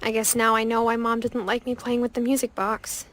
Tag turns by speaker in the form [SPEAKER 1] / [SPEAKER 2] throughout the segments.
[SPEAKER 1] I guess now I know why Mom didn't like me playing with the music box.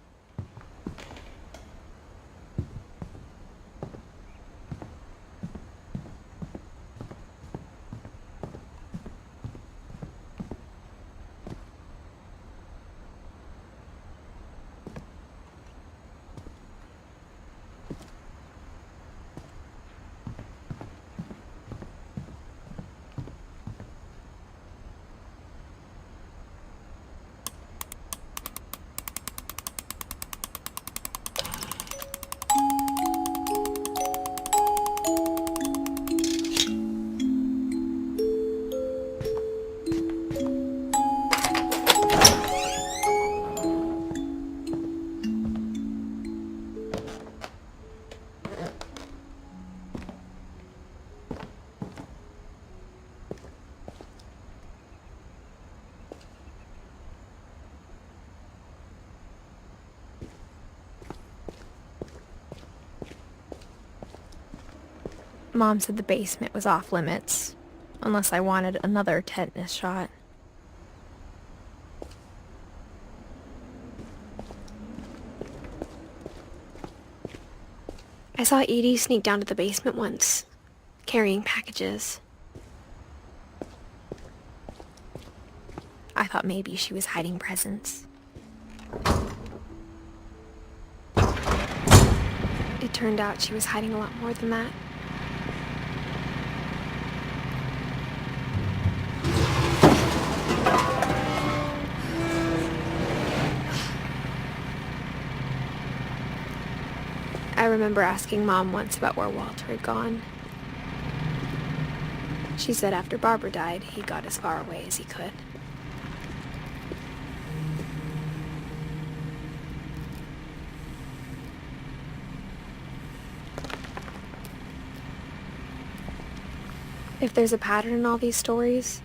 [SPEAKER 1] Mom said the basement was off limits, unless I wanted another tetanus shot. I saw Edie sneak down to the basement once, carrying packages. I thought maybe she was hiding presents. It turned out she was hiding a lot more than that. I remember asking Mom once about where Walter had gone. She said after Barbara died, he got as far away as he could. If there's a pattern in all these stories,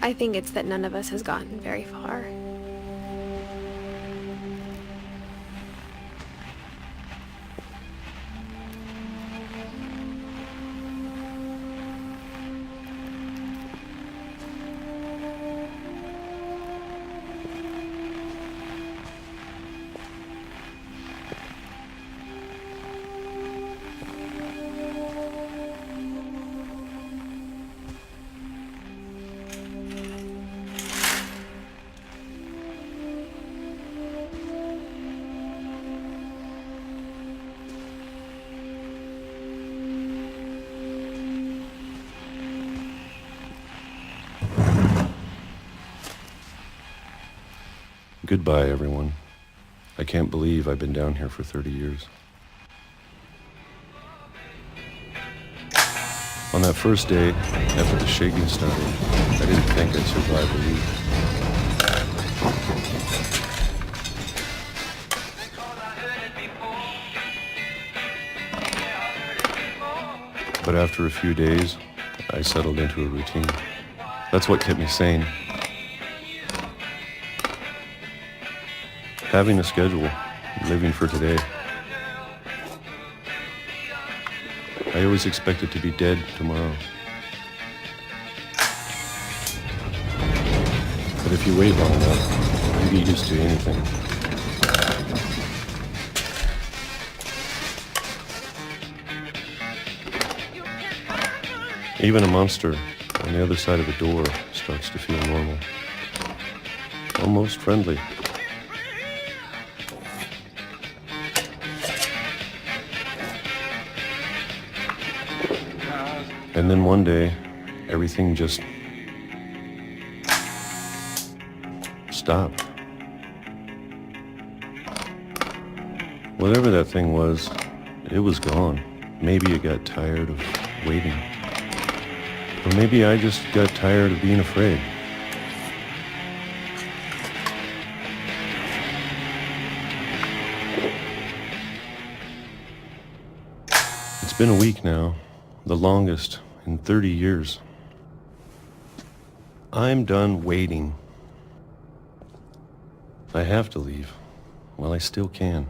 [SPEAKER 1] I think it's that none of us has gotten very far.
[SPEAKER 2] Goodbye, everyone. I can't believe I've been down here for 30 years. On that first day, after the shaking started, I didn't think I'd survive a week. But after a few days, I settled into a routine. That's what kept me sane. Having a schedule, living for today. I always expected to be dead tomorrow. But if you wait long enough, you get used to anything. Even a monster on the other side of a door starts to feel normal. Almost friendly. And then one day, everything just stopped. Whatever that thing was, it was gone. Maybe it got tired of waiting. Or maybe I just got tired of being afraid. It's been a week now, the longest in 30 years. I'm done waiting. I have to leave. Well, I still can.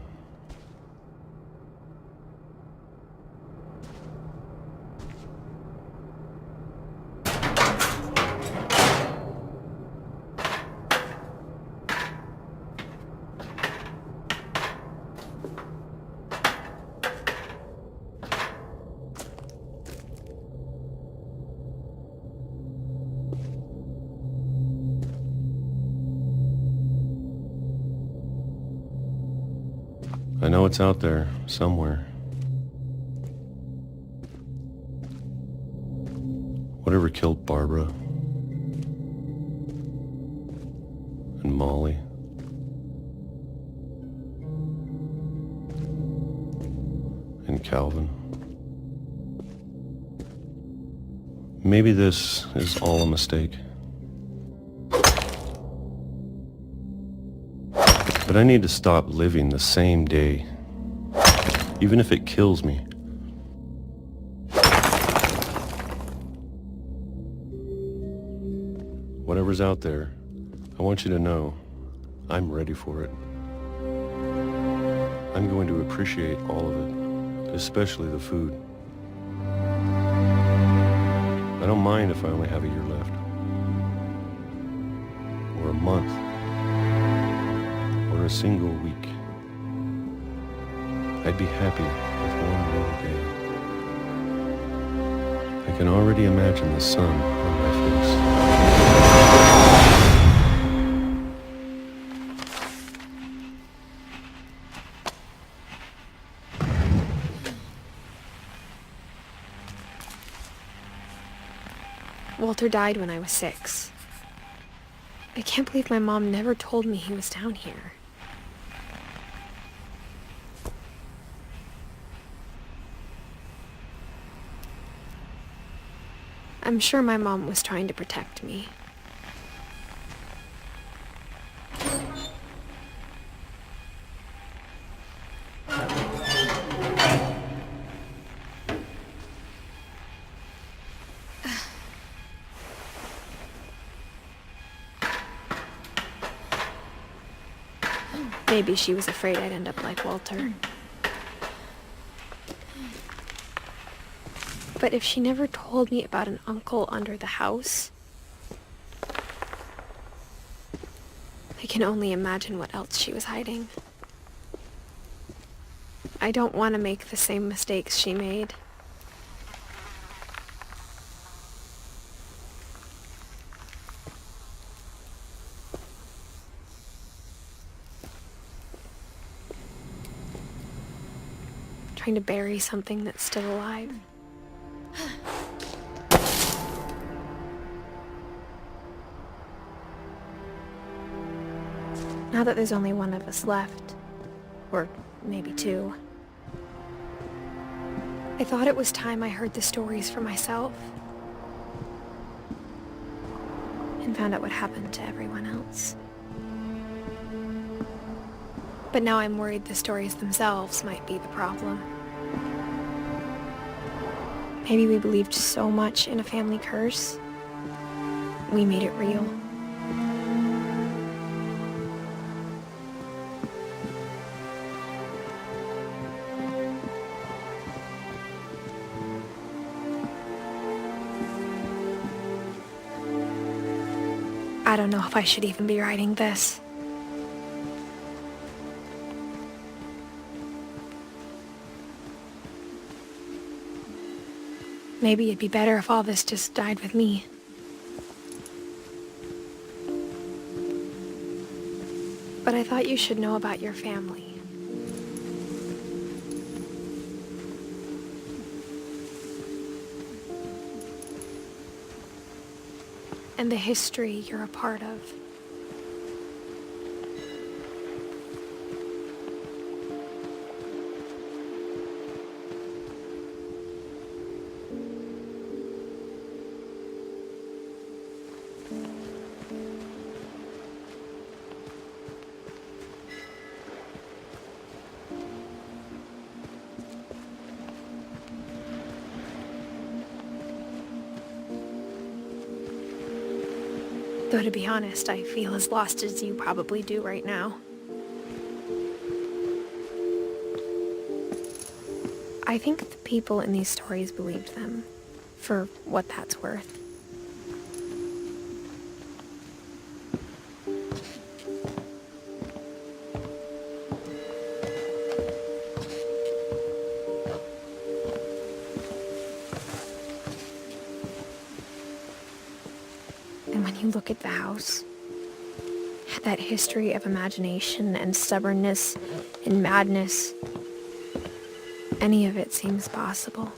[SPEAKER 2] I know it's out there, somewhere. Whatever killed Barbara and Molly. And Calvin. Maybe this is all a mistake. But I need to stop living the same day, even if it kills me. Whatever's out there, I want you to know I'm ready for it. I'm going to appreciate all of it, especially the food. I don't mind if I only have a year left, or a month, or a single week. I'd be happy with one little day. I can already imagine the sun on my face.
[SPEAKER 1] Walter died when I was 6. I can't believe my mom never told me he was down here. I'm sure my mom was trying to protect me. Maybe she was afraid I'd end up like Walter. But if she never told me about an uncle under the house, I can only imagine what else she was hiding. I don't want to make the same mistakes she made. Trying to bury something that's still alive. Now that there's only one of us left, or maybe 2, I thought it was time I heard the stories for myself and found out what happened to everyone else. But now I'm worried the stories themselves might be the problem. Maybe we believed so much in a family curse, we made it real. I don't know if I should even be writing this. Maybe it'd be better if all this just died with me. But I thought you should know about your family. And the history you're a part of. Though to be honest, I feel as lost as you probably do right now. I think the people in these stories believed them, for what that's worth. And when you look at the house, That history of imagination and stubbornness and madness, any of it seems possible.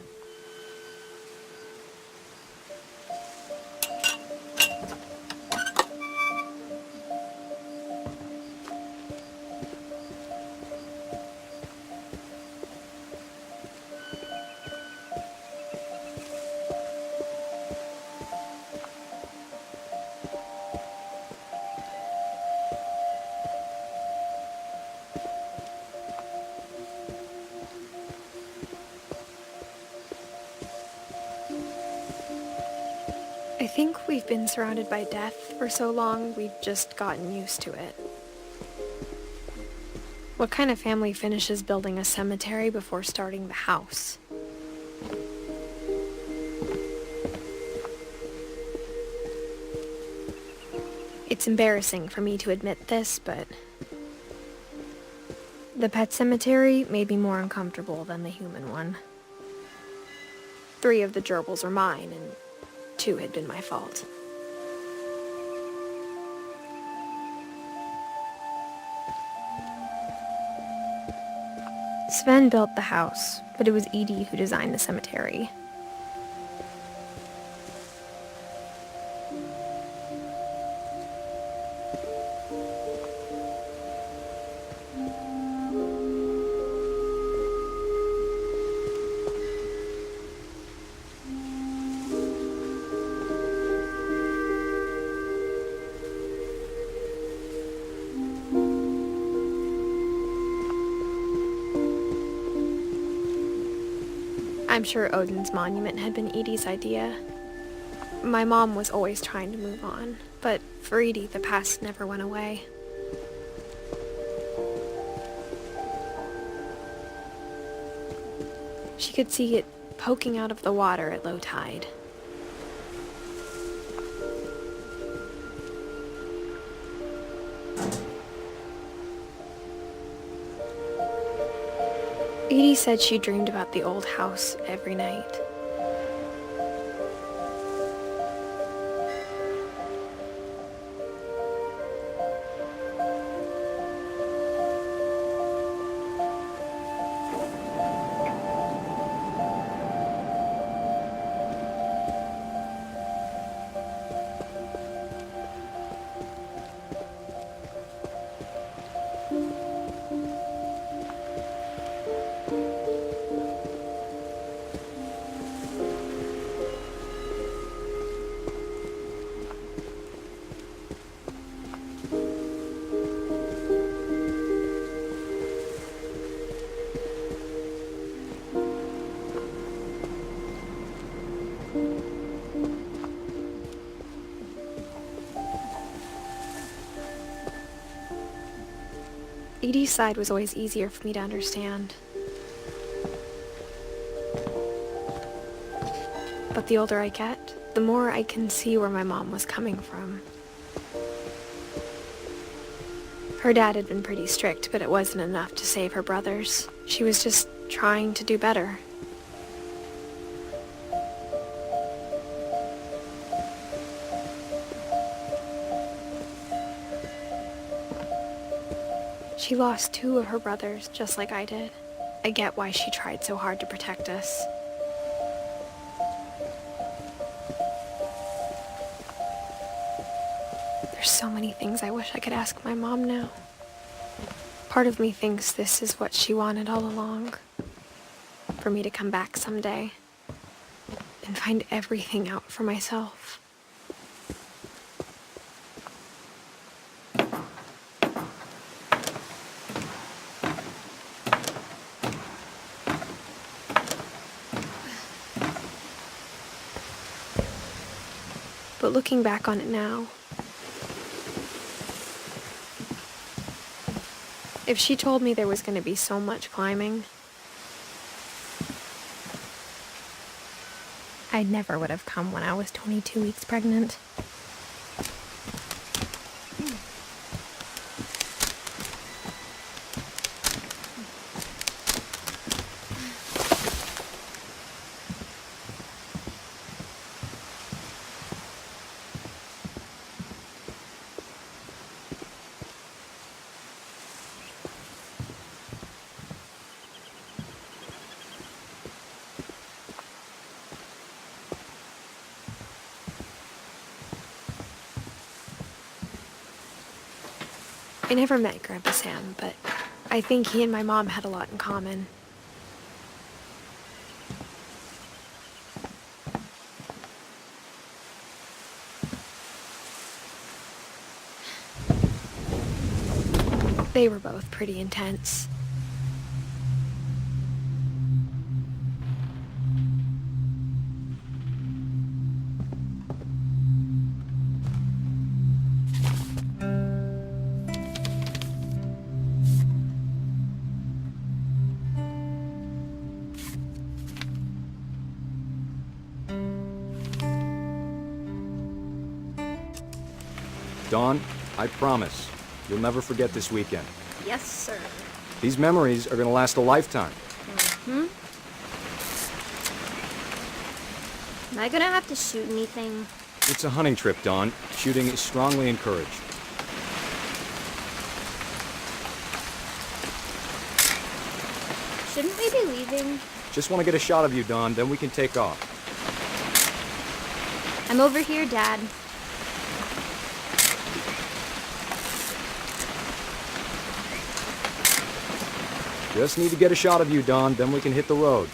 [SPEAKER 1] I think we've been surrounded by death for so long, we've just gotten used to it. What kind of family finishes building a cemetery before starting the house? It's embarrassing for me to admit this, but the pet cemetery made me more uncomfortable than the human one. 3 of the gerbils are mine, and 2 had been my fault. Sven built the house, but it was Edie who designed the cemetery. I'm sure Odin's monument had been Edie's idea. My mom was always trying to move on, but for Edie, the past never went away. She could see it poking out of the water at low tide. Edie said she dreamed about the old house every night. Edie's side was always easier for me to understand. But the older I get, the more I can see where my mom was coming from. Her dad had been pretty strict, but it wasn't enough to save her brothers. She was just trying to do better. She lost 2 of her brothers, just like I did. I get why she tried so hard to protect us. There's so many things I wish I could ask my mom now. Part of me thinks this is what she wanted all along. For me to come back someday and find everything out for myself. But looking back on it now, if she told me there was going to be so much climbing, I never would have come when I was 22 weeks pregnant. I never met Grandpa Sam, but I think he and my mom had a lot in common. They were both pretty intense.
[SPEAKER 3] Dawn, I promise, you'll never forget this weekend.
[SPEAKER 4] Yes, sir.
[SPEAKER 3] These memories are gonna last a lifetime.
[SPEAKER 4] Am I gonna have to shoot anything?
[SPEAKER 3] It's a hunting trip, Dawn. Shooting is strongly encouraged.
[SPEAKER 4] Shouldn't we be leaving?
[SPEAKER 3] Just want to get a shot of you, Dawn, then we can take off.
[SPEAKER 4] I'm over here, Dad.
[SPEAKER 3] Just need to get a shot of you, Dawn, then we can hit the road.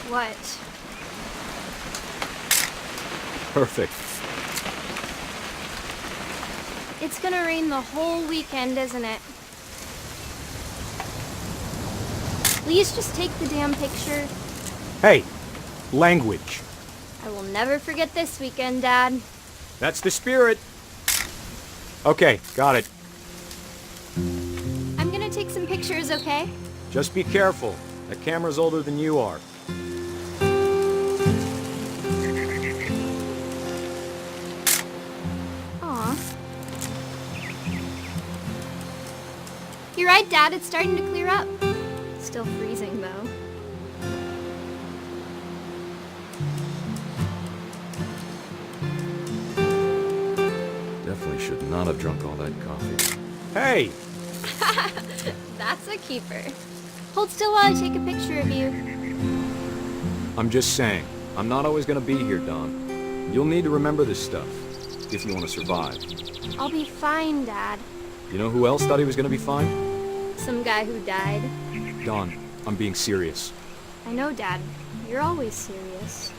[SPEAKER 4] What?
[SPEAKER 3] Perfect.
[SPEAKER 4] It's gonna rain the whole weekend, isn't it? Please just take the damn picture.
[SPEAKER 3] Hey, language.
[SPEAKER 4] I will never forget this weekend, Dad.
[SPEAKER 3] That's the spirit. Okay, got it.
[SPEAKER 4] I'm gonna take some pictures, okay?
[SPEAKER 3] Just be careful. That camera's older than you are.
[SPEAKER 4] Aw. You're right, Dad. It's starting to clear up. Still freezing, though.
[SPEAKER 3] Definitely should not have drunk all that coffee. Hey!
[SPEAKER 4] That's a keeper. Hold still while I take a picture of you.
[SPEAKER 3] I'm just saying, I'm not always gonna be here, Dawn. You'll need to remember this stuff, if you want to survive.
[SPEAKER 4] I'll be fine, Dad.
[SPEAKER 3] You know who else thought he was gonna be fine?
[SPEAKER 4] Some guy who died.
[SPEAKER 3] Dawn, I'm being serious.
[SPEAKER 4] I know, Dad. You're always serious.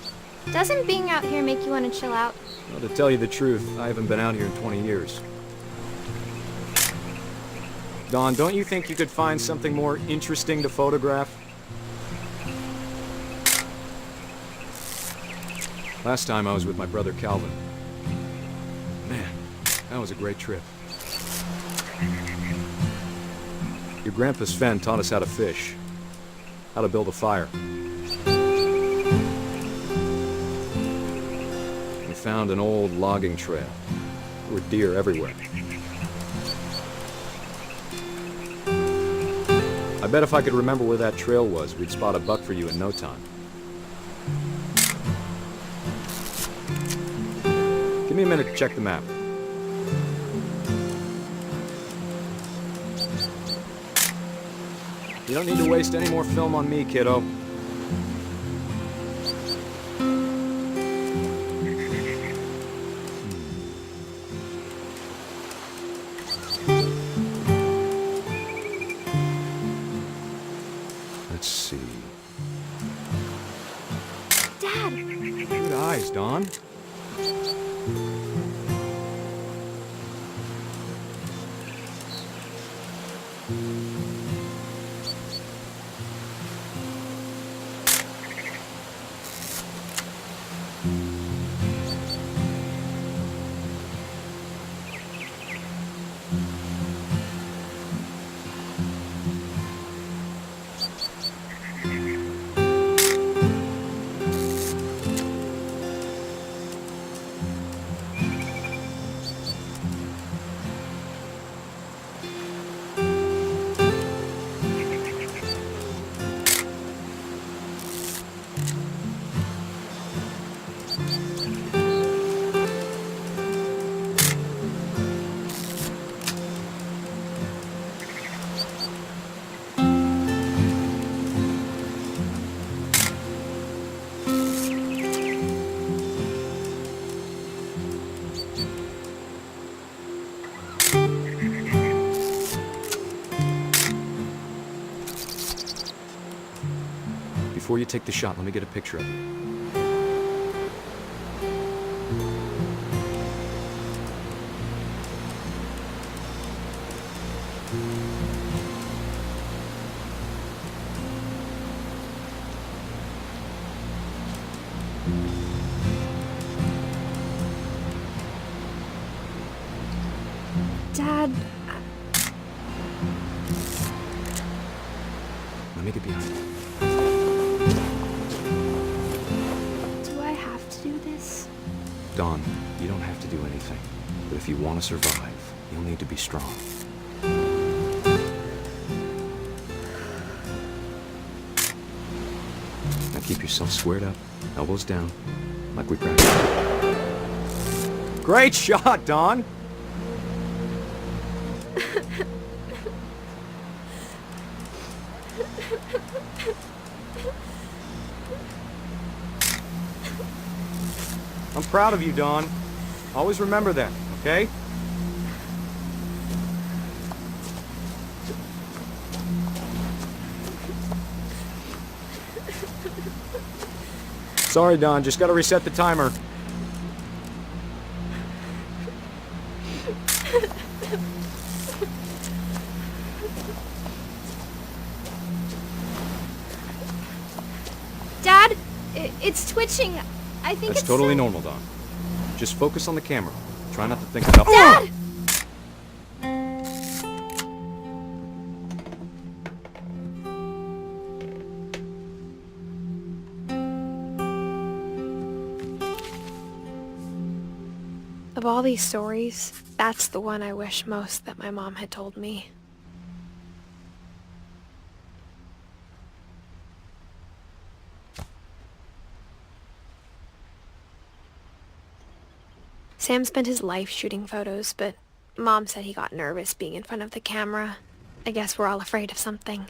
[SPEAKER 4] Doesn't being out here make you want to chill out?
[SPEAKER 3] Well, to tell you the truth, I haven't been out here in 20 years. Dawn, don't you think you could find something more interesting to photograph? Last time I was with my brother Calvin. Man, that was a great trip. Your grandpa Sven taught us how to fish, how to build a fire. We found an old logging trail. There were deer everywhere. I bet if I could remember where that trail was, we'd spot a buck for you in no time. Give me a minute to check the map. You don't need to waste any more film on me, kiddo. Let's see.
[SPEAKER 4] Dad!
[SPEAKER 3] Good eyes, Dawn. Before you take the shot, let me get a picture of you.
[SPEAKER 1] Dad,
[SPEAKER 3] Let me get behind you.
[SPEAKER 1] do I have to do this?
[SPEAKER 3] Dawn, you don't have to do anything. But if you want to survive, you'll need to be strong. Now keep yourself squared up, elbows down, like we practiced. Great shot, Dawn! I'm proud of you, Dawn. Always remember that, okay? Sorry, Dawn. Just gotta reset the timer.
[SPEAKER 4] Dad, it's twitching. I think
[SPEAKER 3] That's
[SPEAKER 4] it's
[SPEAKER 3] totally
[SPEAKER 4] some-
[SPEAKER 3] normal, Dawn. Just focus on the camera. Try not to think about...
[SPEAKER 4] Dad!
[SPEAKER 1] Of all these stories, that's the one I wish most that my mom had told me. Sam spent his life shooting photos, but Mom said he got nervous being in front of the camera. I guess we're all afraid of something.